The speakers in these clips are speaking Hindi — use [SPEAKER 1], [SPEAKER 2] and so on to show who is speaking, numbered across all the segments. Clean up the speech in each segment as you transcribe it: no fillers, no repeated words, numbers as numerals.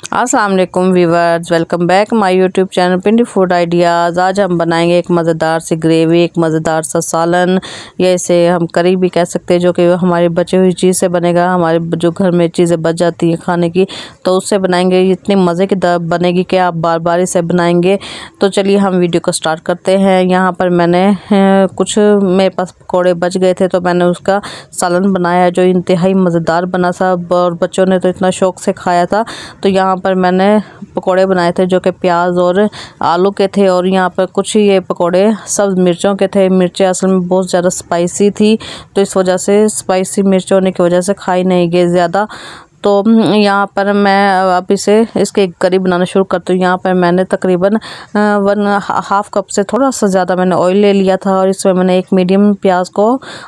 [SPEAKER 1] अस्सलाम वालेकुम viewers, welcome back my YouTube channel Pindi food ideas. आज हम बनाएंगे एक मज़ेदार सी ग्रेवी, एक मज़ेदार सा सालन, या इसे हम करी भी कह सकते हैं, जो कि हमारी बची हुई चीज़ से बनेगा। हमारे जो घर में चीज़ें बच जाती हैं खाने की, तो उससे बनाएंगे। इतनी मज़े की बनेगी कि आप बार बार इसे बनाएंगे। तो चलिए हम वीडियो को स्टार्ट करते हैं। यहाँ पर मैंने कुछ मेरे पास पकौड़े बच गए थे, तो मैंने उसका सालन बनाया जो इंतहाई मज़ेदार बना था, और बच्चों ने तो इतना शौक़ से खाया था। तो यहाँ पर मैंने पकोड़े बनाए थे जो कि प्याज और आलू के थे, और यहाँ पर कुछ ये पकोड़े सब्ज़ मिर्चों के थे। मिर्चें असल में बहुत ज़्यादा स्पाइसी थी, तो इस वजह से स्पाइसी मिर्च होने की वजह से खाई नहीं गई ज़्यादा। तो यहाँ पर मैं अब इसके एक करी बनाना शुरू करती हूँ। यहाँ पर मैंने तकरीबन 1/2 कप से थोड़ा सा ज़्यादा मैंने ऑयल ले लिया था, और इसमें मैंने एक मीडियम प्याज को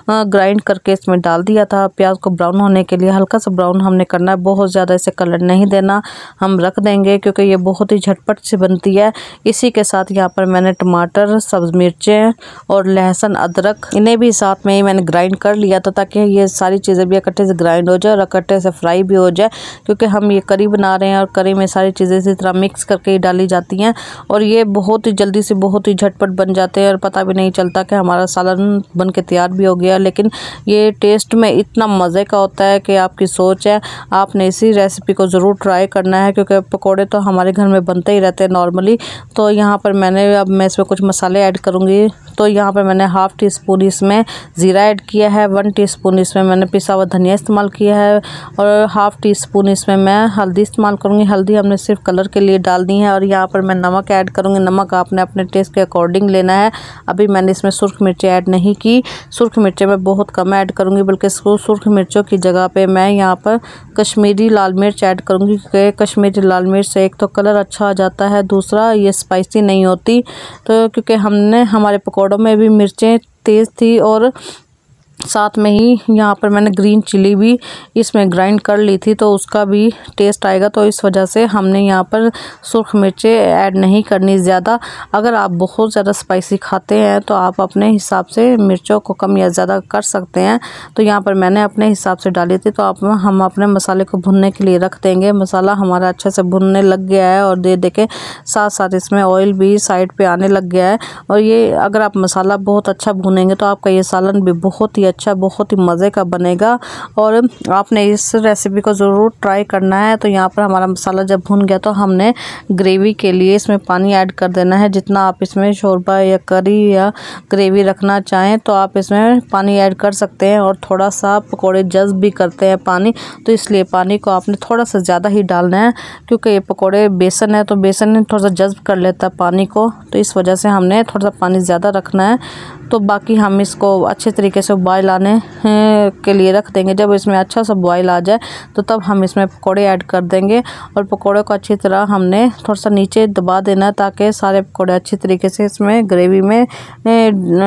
[SPEAKER 1] ग्राइंड करके इसमें डाल दिया था। प्याज को ब्राउन होने के लिए हल्का सा ब्राउन हमने करना है, बहुत ज़्यादा इसे कलर नहीं देना। हम रख देंगे क्योंकि ये बहुत ही झटपट से बनती है। इसी के साथ यहाँ पर मैंने टमाटर, सब्ज़ मिर्चें और लहसुन, अदरक, इन्हें भी साथ में ही मैंने ग्राइंड कर लिया था, ताकि ये सारी चीज़ें भी इकट्ठे से ग्राइंड हो जाए और इकट्ठे से फ्राई भी हो जाए। क्योंकि हम ये करी बना रहे हैं, और करी में सारी चीज़ें इसी तरह मिक्स करके ही डाली जाती हैं, और ये बहुत ही जल्दी से बहुत ही झटपट बन जाते हैं, और पता भी नहीं चलता कि हमारा सालन बन के तैयार भी हो गया। लेकिन ये टेस्ट में इतना मज़े का होता है कि आपकी सोच है, आपने इसी रेसिपी को ज़रूर ट्राई करना है, क्योंकि पकौड़े तो हमारे घर में बनते ही रहते हैं नॉर्मली। तो यहाँ पर अब मैं इसमें कुछ मसाले ऐड करूँगी। तो यहाँ पर मैंने 1/2 टीस्पून इसमें ज़ीरा ऐड किया है, 1 टीस्पून इसमें मैंने पिसा हुआ धनिया इस्तेमाल किया है, और 1/2 टीस्पून इसमें मैं हल्दी इस्तेमाल करूँगी। हल्दी हमने सिर्फ कलर के लिए डालनी है। और यहाँ पर मैं नमक ऐड करूँगी। नमक आपने अपने टेस्ट के अकॉर्डिंग लेना है। अभी मैंने इसमें सुर्ख मिर्चें ऐड नहीं की। सुर्ख मिर्चें मैं बहुत कम ऐड करूँगी, बल्कि सुर्ख मिर्चों की जगह पे मैं यहाँ पर कश्मीरी लाल मिर्च ऐड करूँगी, क्योंकि कश्मीरी लाल मिर्च से एक तो कलर अच्छा आ जाता है, दूसरा ये स्पाइसी नहीं होती। तो क्योंकि हमारे पकौड़ों में भी मिर्चें तेज़ थी, और साथ में ही यहाँ पर मैंने ग्रीन चिली भी इसमें ग्राइंड कर ली थी, तो उसका भी टेस्ट आएगा। तो इस वजह से हमने यहाँ पर सुर्ख मिर्चें ऐड नहीं करनी ज़्यादा। अगर आप बहुत ज़्यादा स्पाइसी खाते हैं तो आप अपने हिसाब से मिर्चों को कम या ज़्यादा कर सकते हैं। तो यहाँ पर मैंने अपने हिसाब से डाली थी। तो हम अपने मसाले को भुनने के लिए रख देंगे। मसाला हमारा अच्छे से भुनने लग गया है, और देखें साथ साथ इसमें ऑयल भी साइड पर आने लग गया है। और ये अगर आप मसाला बहुत अच्छा भुनेंगे तो आपका ये सालन भी बहुत ही अच्छा, बहुत ही मज़े का बनेगा, और आपने इस रेसिपी को ज़रूर ट्राई करना है। तो यहाँ पर हमारा मसाला जब भुन गया, तो हमने ग्रेवी के लिए इसमें पानी ऐड कर देना है। जितना आप इसमें शोरबा या करी या ग्रेवी रखना चाहें तो आप इसमें पानी ऐड कर सकते हैं। और थोड़ा सा पकोड़े जज़्ब भी करते हैं पानी, तो इसलिए पानी को आपने थोड़ा सा ज़्यादा ही डालना है, क्योंकि ये पकोड़े बेसन है, तो बेसन थोड़ा सा जज़्ब कर लेता है पानी को। तो इस वजह से हमने थोड़ा सा पानी ज़्यादा रखना है। तो बाकी हम इसको अच्छे तरीके से बॉयल आने के लिए रख देंगे। जब इसमें अच्छा सा बॉयल आ जाए, तो तब हम इसमें पकोड़े ऐड कर देंगे, और पकोड़े को अच्छी तरह हमने थोड़ा सा नीचे दबा देना है, ताकि सारे पकोड़े अच्छी तरीके से इसमें ग्रेवी में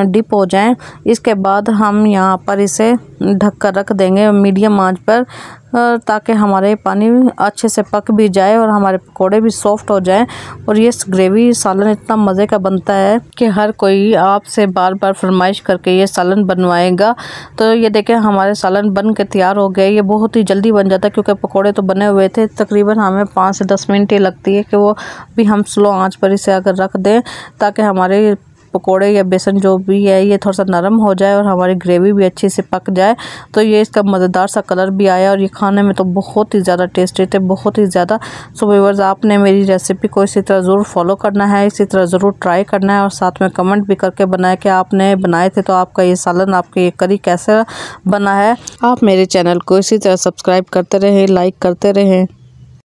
[SPEAKER 1] डिप हो जाएं। इसके बाद हम यहाँ पर इसे ढक कर रख देंगे मीडियम आंच पर, ताकि हमारे पानी अच्छे से पक भी जाए और हमारे पकोड़े भी सॉफ्ट हो जाएं। और ये ग्रेवी सालन इतना मज़े का बनता है कि हर कोई आपसे बार बार फरमाइश करके ये सालन बनवाएगा। तो ये देखें हमारे सालन बन के तैयार हो गए। ये बहुत ही जल्दी बन जाता है, क्योंकि पकोड़े तो बने हुए थे। तकरीबन हमें 5 से 10 मिनट ही लगती है कि वो भी हम स्लो आंच पर इसे अगर रख दें, ताकि हमारे पकोड़े या बेसन जो भी है ये थोड़ा सा नरम हो जाए और हमारी ग्रेवी भी अच्छे से पक जाए। तो ये इसका मज़ेदार सा कलर भी आया, और ये खाने में तो बहुत ही ज़्यादा टेस्टी थे, बहुत ही ज़्यादा। सो व्यूअर्स, आपने मेरी रेसिपी को इसी तरह ज़रूर फॉलो करना है, इसी तरह ज़रूर ट्राई करना है, और साथ में कमेंट भी करके बनाए कि आपने बनाए थे तो आपका ये सालन, आपका ये करी कैसा बना है। आप मेरे चैनल को इसी तरह सब्सक्राइब करते रहें, लाइक करते रहें।